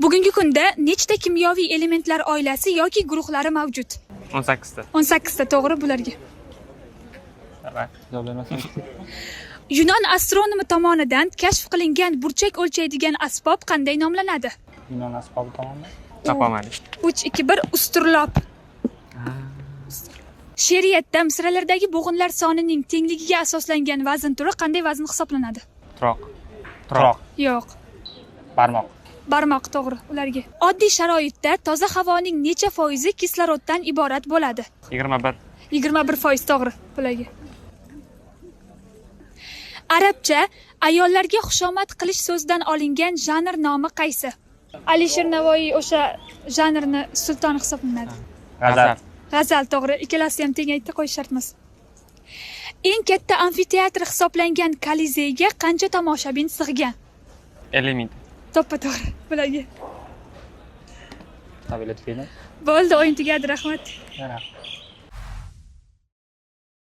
Bugungi kunda nechta kimyoviy elementlar oilasi yoki guruhlari mavjud? 18 ta. 18 ta, to'g'ri bularga. Javob bermasam. Yunon astronomi tomonidan kashf qilingan burchak o'lchaydigan asbob qanday nomlanadi? Yunon asbobi tomonidan. Topolmadik. 3, 2, 1 usturlop. She'riyatda misralardagi bo'g'inlar sonining tengligiga asoslangan vazn turi qanday vazn hisoblanadi? Turoq. Yo'q. Barmoq. Barmoq, to'g'ri ularga. Oddiy sharoitda toza havoning necha foizi kisloroddan iborat bo'ladi? 21. 21%, to'g'ri bularga. Arabcha ayollarga xushomad qilish so'zidan olingan janr nomi qaysi? Alisher Navoiy o'sha janrni sultoni hisoblanadi. G'azal. G'azal, to'g'ri. Ikkalasi ham teng aytib qo'yish shart emas. Eng katta amfiteatr hisoblangan Kolizeyga qancha tomoshabin sig'gan? 50 ming. To'ppa-to'g'ri bularga. Tabiiyat film. Bo'ldi, o'yin tugadi, rahmat. Yana.